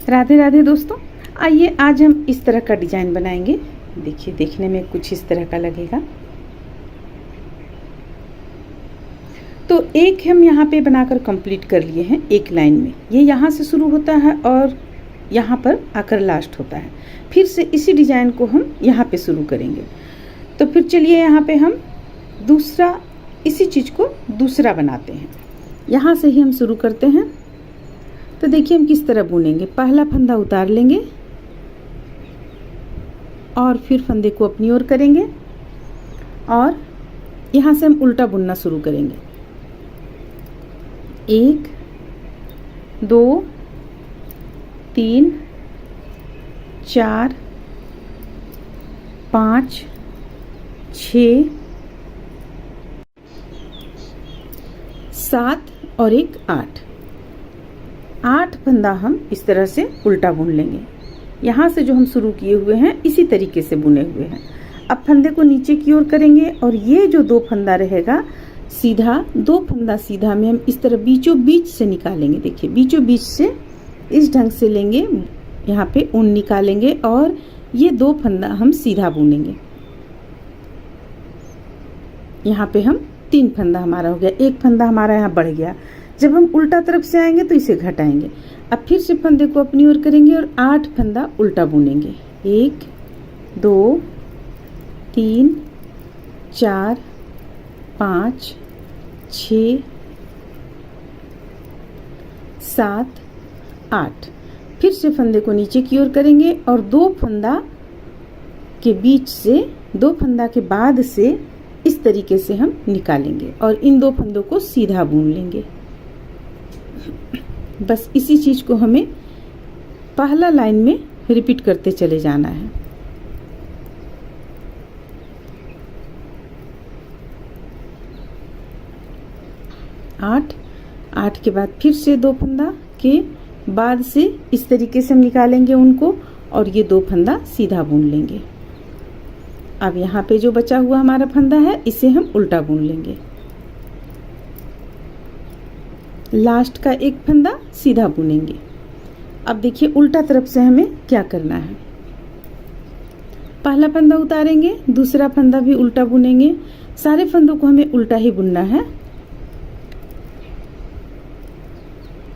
राधे राधे दोस्तों, आइए आज हम इस तरह का डिजाइन बनाएंगे। देखिए, देखने में कुछ इस तरह का लगेगा। तो एक हम यहाँ पे बनाकर कंप्लीट कर लिए हैं एक लाइन में। ये यहाँ से शुरू होता है और यहाँ पर आकर लास्ट होता है। फिर से इसी डिजाइन को हम यहाँ पे शुरू करेंगे। तो फिर चलिए यहाँ पे हम दूसरा इसी चीज़ को दूसरा बनाते हैं। यहाँ से ही हम शुरू करते हैं। तो देखिए हम किस तरह बुनेंगे। पहला फंदा उतार लेंगे और फिर फंदे को अपनी ओर करेंगे और यहाँ से हम उल्टा बुनना शुरू करेंगे। 1 2 3 4 5 6 7 और 1 8 फंदा हम इस तरह से उल्टा बुन लेंगे। यहाँ से जो हम शुरू किए हुए हैं इसी तरीके से बुने हुए हैं। अब फंदे को नीचे की ओर करेंगे और ये जो 2 फंदा रहेगा सीधा, 2 फंदा सीधा में हम इस तरह बीचों बीच से निकालेंगे। देखिए बीचों बीच से इस ढंग से लेंगे, यहाँ पे ऊन निकालेंगे और ये 2 फंदा हम सीधा बुनेंगे। यहाँ पे हम 3 फंदा हमारा हो गया। 1 फंदा हमारा यहाँ बढ़ गया। जब हम उल्टा तरफ से आएंगे तो इसे घटाएंगे। अब फिर से फंदे को अपनी ओर करेंगे और 8 फंदा उल्टा बुनेंगे। 1 2 3 4 5 6 7 8। फिर से फंदे को नीचे की ओर करेंगे और 2 फंदा के बीच से, 2 फंदा के बाद से इस तरीके से हम निकालेंगे और इन 2 फंदों को सीधा बुन लेंगे। बस इसी चीज को हमें पहला लाइन में रिपीट करते चले जाना है। आठ के बाद फिर से 2 फंदा के बाद से इस तरीके से हम निकालेंगे उनको और ये 2 फंदा सीधा बुन लेंगे। अब यहाँ पे जो बचा हुआ हमारा फंदा है इसे हम उल्टा बुन लेंगे। लास्ट का 1 फंदा सीधा बुनेंगे। अब देखिए उल्टा तरफ से हमें क्या करना है। पहला फंदा उतारेंगे, दूसरा फंदा भी उल्टा बुनेंगे। सारे फंदों को हमें उल्टा ही बुनना है।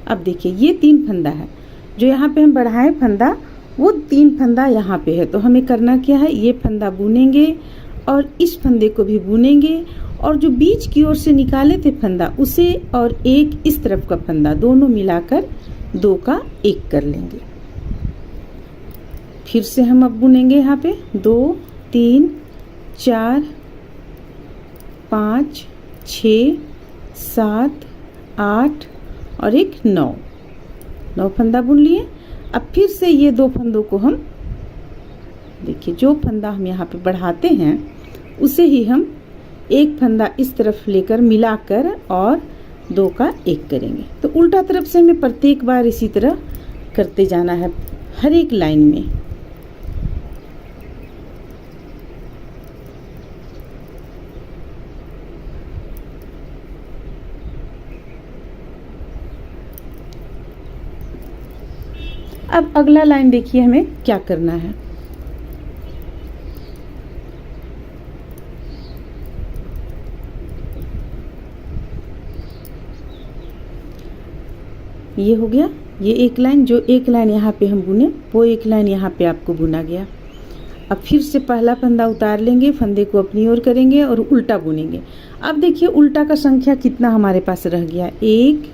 अब देखिए ये 3 फंदा है जो यहाँ पे हम बढ़ाए फंदा, वो 3 फंदा यहाँ पे है। तो हमें करना क्या है, ये फंदा बुनेंगे और इस फंदे को भी बुनेंगे और जो बीच की ओर से निकाले थे फंदा उसे और एक इस तरफ का फंदा दोनों मिलाकर 2 का 1 कर लेंगे। फिर से हम अब बुनेंगे यहाँ पे 2 3 4 5 6 7 8 और 1 9 फंदा बुन लिए। अब फिर से ये 2 फंदों को हम, देखिए जो फंदा हम यहाँ पे बढ़ाते हैं उसे ही हम 1 फंदा इस तरफ लेकर मिलाकर और 2 का 1 करेंगे। तो उल्टा तरफ से हमें प्रत्येक बार इसी तरह करते जाना है हर एक लाइन में। अब अगला लाइन देखिए हमें क्या करना है। ये हो गया, ये एक लाइन, जो एक लाइन यहाँ पे हम बुने वो एक लाइन यहाँ पे आपको बुना गया। अब फिर से पहला फंदा उतार लेंगे, फंदे को अपनी ओर करेंगे और उल्टा बुनेंगे। अब देखिए उल्टा का संख्या कितना हमारे पास रह गया, 1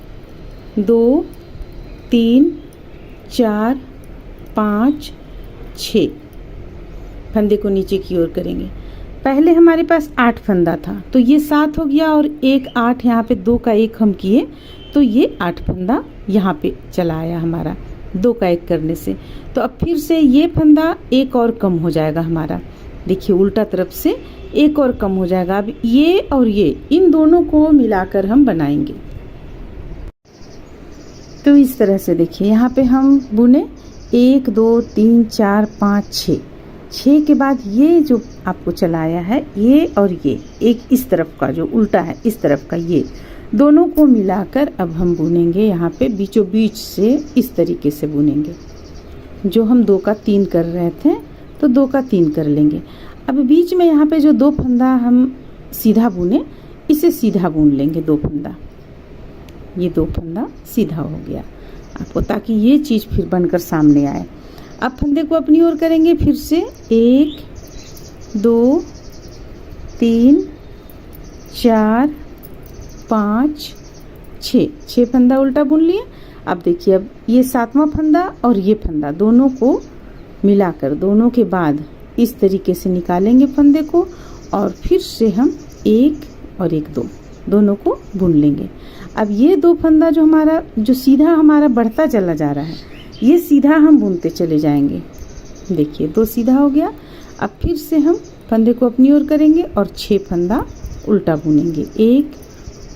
2 3 4 5 6। फंदे को नीचे की ओर करेंगे। पहले हमारे पास 8 फंदा था तो ये 7 हो गया और 1 8 यहाँ पे 2 का 1 हम किए तो ये 8 फंदा यहाँ पे चला आया हमारा 2 का 1 करने से। तो अब फिर से ये फंदा 1 और कम हो जाएगा हमारा। देखिए उल्टा तरफ से 1 और कम हो जाएगा। अब ये और ये इन दोनों को मिलाकर हम बनाएंगे। तो इस तरह से देखिए यहाँ पे हम बुने 1 2 3 4 5 6 के बाद ये जो आपको चलाया है ये और ये एक इस तरफ का जो उल्टा है इस तरफ का, ये दोनों को मिलाकर अब हम बुनेंगे। यहाँ पे बीचों बीच से इस तरीके से बुनेंगे। जो हम 2 का 3 कर रहे थे तो 2 का 3 कर लेंगे। अब बीच में यहाँ पे जो 2 फंदा हम सीधा बुने, इसे सीधा बुन लेंगे 2 फंदा। ये 2 फंदा सीधा हो गया आपको, ताकि ये चीज़ फिर बनकर सामने आए। अब फंदे को अपनी ओर करेंगे, फिर से 1 2 3 4 5 6 फंदा उल्टा बुन लिए। अब देखिए, अब ये 7वां फंदा और ये फंदा दोनों को मिलाकर, दोनों के बाद इस तरीके से निकालेंगे फंदे को, और फिर से हम 1 और 1 2 दोनों को बुन लेंगे। अब ये 2 फंदा जो सीधा हमारा बढ़ता चला जा रहा है, ये सीधा हम बुनते चले जाएंगे। देखिए 2 सीधा हो गया। अब फिर से हम फंदे को अपनी ओर करेंगे और 6 फंदा उल्टा बुनेंगे। 1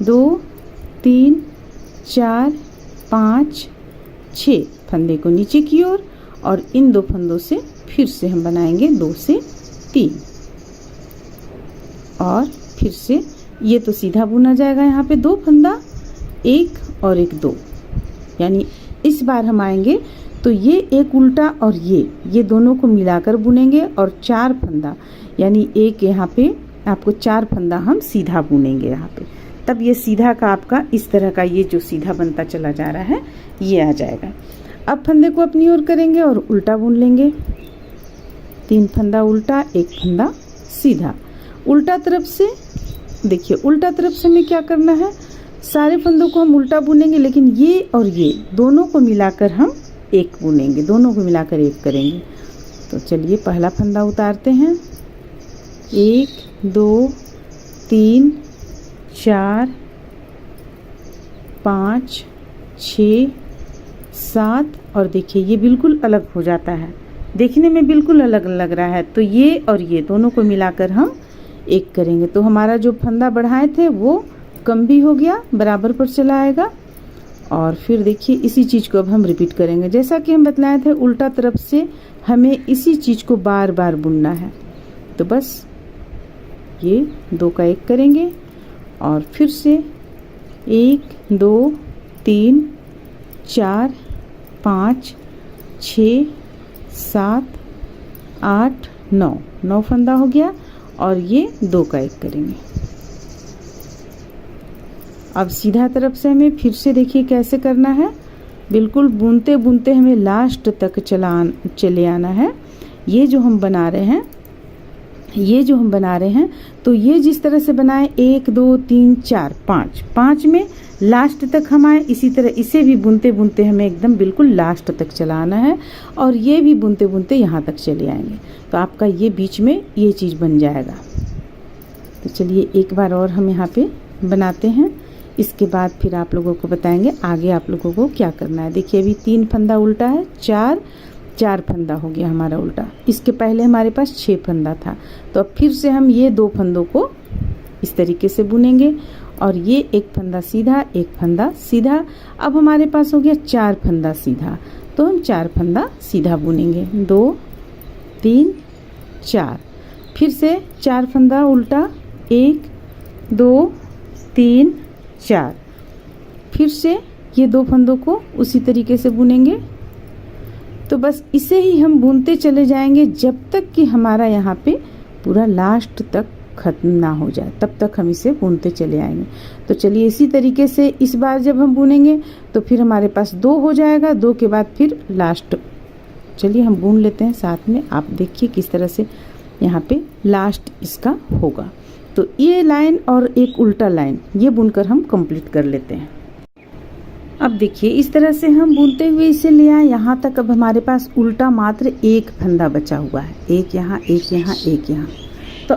2 3 4 5 6 फंदे को नीचे की ओर, और इन 2 फंदों से फिर से हम बनाएंगे 2 से 3, और फिर से ये तो सीधा बुना जाएगा। यहाँ पे 2 फंदा, 1 और 1 2, यानी इस बार हम आएंगे तो ये एक उल्टा और ये दोनों को मिलाकर बुनेंगे, और 4 फंदा, यानी एक यहाँ पे आपको 4 फंदा हम सीधा बुनेंगे यहाँ पे। तब ये सीधा का आपका इस तरह का ये जो सीधा बनता चला जा रहा है ये आ जाएगा। अब फंदे को अपनी ओर करेंगे और उल्टा बुन लेंगे। 3 फंदा उल्टा, 1 फंदा सीधा। उल्टा तरफ से देखिए, उल्टा तरफ से हमें क्या करना है, सारे फंदों को हम उल्टा बुनेंगे, लेकिन ये और ये दोनों को मिलाकर हम 1 बुनेंगे, दोनों को मिलाकर 1 करेंगे। तो चलिए पहला फंदा उतारते हैं। 1 2 3 4 5 6 7, और देखिए ये बिल्कुल अलग हो जाता है, देखने में बिल्कुल अलग लग रहा है। तो ये और ये दोनों को मिलाकर हम 1 करेंगे, तो हमारा जो फंदा बढ़ाए थे वो कम भी हो गया, बराबर पर चला आएगा। और फिर देखिए इसी चीज़ को अब हम रिपीट करेंगे, जैसा कि हम बतलाए थे उल्टा तरफ से हमें इसी चीज़ को बार बार बुनना है। तो बस ये 2 का 1 करेंगे, और फिर से 1 2 3 4 5 6 7 8 9 फंदा हो गया, और ये 2 का 1 करेंगे। अब सीधा तरफ से हमें फिर से देखिए कैसे करना है, बिल्कुल बुनते बुनते हमें लास्ट तक चले आना है। ये जो हम बना रहे हैं तो ये जिस तरह से बनाए 1 2 3 4 5 में लास्ट तक हम आए, इसी तरह इसे भी बुनते बुनते हमें एकदम बिल्कुल लास्ट तक चलाना है, और ये भी बुनते बुनते यहाँ तक चले आएंगे। तो आपका ये बीच में ये चीज़ बन जाएगा। तो चलिए एक बार और हम यहाँ पे बनाते हैं, इसके बाद फिर आप लोगों को बताएंगे आगे आप लोगों को क्या करना है। देखिए अभी 3 फंदा उल्टा है, 4 फंदा हो गया हमारा उल्टा। इसके पहले हमारे पास 6 फंदा था, तो अब फिर से हम ये 2 फंदों को इस तरीके से बुनेंगे, और ये 1 फंदा सीधा, 1 फंदा सीधा। अब हमारे पास हो गया 4 फंदा सीधा, तो हम 4 फंदा सीधा बुनेंगे। 2 3 4, फिर से 4 फंदा उल्टा, 1 2 3 4, फिर से ये 2 फंदों को उसी तरीके से बुनेंगे। तो बस इसे ही हम बुनते चले जाएंगे जब तक कि हमारा यहाँ पे पूरा लास्ट तक ख़त्म ना हो जाए, तब तक हम इसे बुनते चले आएंगे। तो चलिए इसी तरीके से इस बार जब हम बुनेंगे तो फिर हमारे पास 2 हो जाएगा, 2 के बाद फिर लास्ट। चलिए हम बुन लेते हैं साथ में, आप देखिए किस तरह से यहाँ पे लास्ट इसका होगा। तो ये लाइन और एक उल्टा लाइन ये बुनकर हम कंप्लीट कर लेते हैं। अब देखिए इस तरह से हम बुनते हुए इसे ले आए यहाँ तक। अब हमारे पास उल्टा मात्र 1 फंदा बचा हुआ है, 1 यहाँ 1 यहाँ 1 यहाँ। तो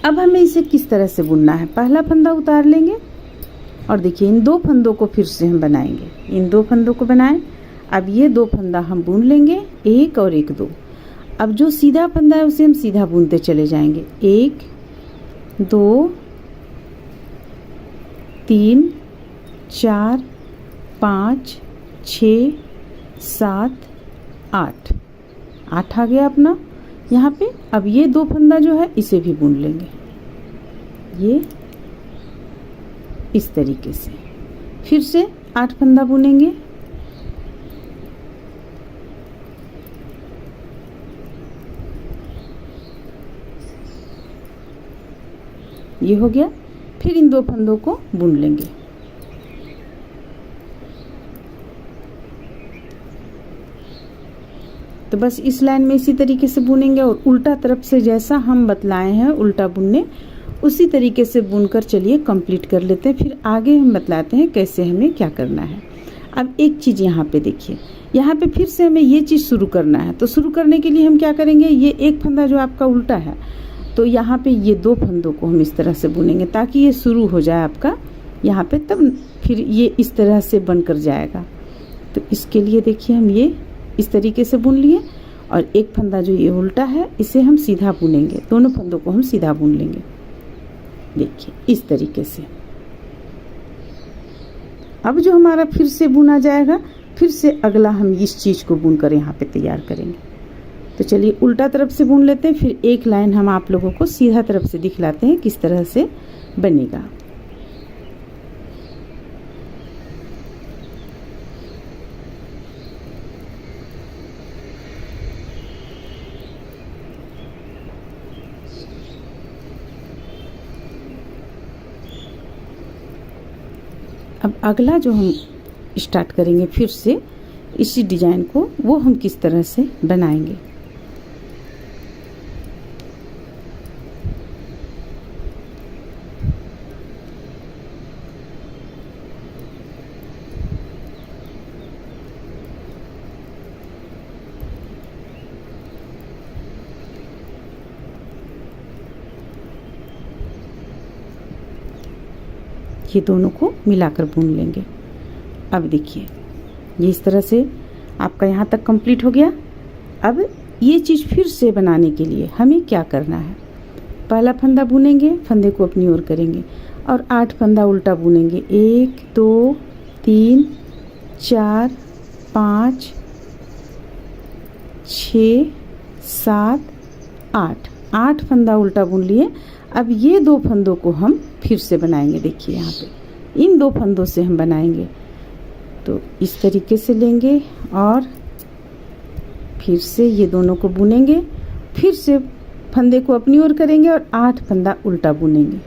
अब हमें इसे किस तरह से बुनना है, पहला फंदा उतार लेंगे, और देखिए इन 2 फंदों को फिर से हम बनाएंगे। इन 2 फंदों को बनाएं, अब ये 2 फंदा हम बुन लेंगे, 1 और 1 2। अब जो सीधा फंदा है उसे हम सीधा बुनते चले जाएंगे, 1 2 3 4 5 6 7 8 आ गया अपना यहाँ पे। अब ये 2 फंदा जो है इसे भी बुन लेंगे, ये इस तरीके से। फिर से 8 फंदा बुनेंगे, ये हो गया। फिर इन 2 फंदों को बुन लेंगे। तो बस इस लाइन में इसी तरीके से बुनेंगे और उल्टा तरफ से जैसा हम बतलाए हैं उल्टा बुनने, उसी तरीके से बुनकर चलिए कंप्लीट कर लेते हैं। फिर आगे हम बतलाते हैं कैसे हमें क्या करना है। अब एक चीज़ यहाँ पे देखिए, यहाँ पे फिर से हमें ये चीज़ शुरू करना है। तो शुरू करने के लिए हम क्या करेंगे, ये एक फंदा जो आपका उल्टा है, तो यहाँ पे ये 2 फंदों को हम इस तरह से बुनेंगे ताकि ये शुरू हो जाए आपका यहाँ पे, तब फिर ये इस तरह से बनकर जाएगा। तो इसके लिए देखिए हम ये इस तरीके से बुन लिए और एक फंदा जो ये उल्टा है इसे हम सीधा बुनेंगे, दोनों फंदों को हम सीधा बुन लेंगे। देखिए इस तरीके से। अब जो हमारा फिर से बुना जाएगा, फिर से अगला हम इस चीज़ को बुनकर यहाँ पे तैयार करेंगे। तो चलिए उल्टा तरफ से बुन लेते हैं, फिर एक लाइन हम आप लोगों को सीधा तरफ से दिखलाते हैं किस तरह से बनेगा। अब अगला जो हम स्टार्ट करेंगे फिर से इसी डिजाइन को, वो हम किस तरह से बनाएंगे। ये दोनों को मिलाकर बुन लेंगे। अब देखिए ये इस तरह से आपका यहाँ तक कंप्लीट हो गया। अब ये चीज़ फिर से बनाने के लिए हमें क्या करना है, पहला फंदा बुनेंगे, फंदे को अपनी ओर करेंगे और 8 फंदा उल्टा बुनेंगे। 1 2 3 4 5 6 7 8 फंदा उल्टा बुन लिए। अब ये 2 फंदों को हम फिर से बनाएंगे। देखिए यहाँ पे इन 2 फंदों से हम बनाएंगे। तो इस तरीके से लेंगे और फिर से ये दोनों को बुनेंगे, फिर से फंदे को अपनी ओर करेंगे और 8 फंदा उल्टा बुनेंगे।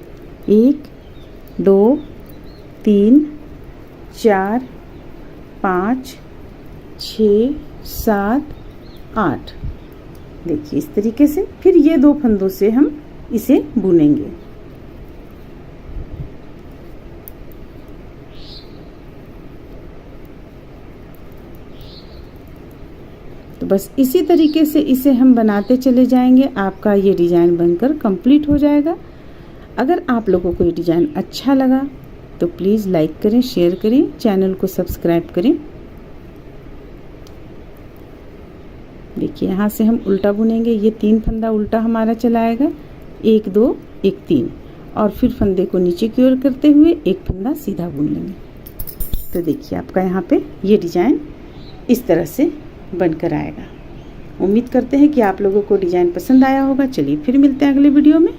1 2 3 4 5 6 7 8। देखिए इस तरीके से फिर ये 2 फंदों से हम इसे बुनेंगे। तो बस इसी तरीके से इसे हम बनाते चले जाएंगे। आपका ये डिज़ाइन बनकर कंप्लीट हो जाएगा। अगर आप लोगों को ये डिज़ाइन अच्छा लगा तो प्लीज़ लाइक करें, शेयर करें, चैनल को सब्सक्राइब करें। देखिए यहाँ से हम उल्टा बुनेंगे। ये 3 फंदा उल्टा हमारा चलाएगा, 1 2 1 3, और फिर फंदे को नीचे की ओर करते हुए एक फंदा सीधा बुन लेंगे। तो देखिए आपका यहाँ पे ये डिज़ाइन इस तरह से बनकर आएगा। उम्मीद करते हैं कि आप लोगों को डिज़ाइन पसंद आया होगा। चलिए फिर मिलते हैं अगले वीडियो में।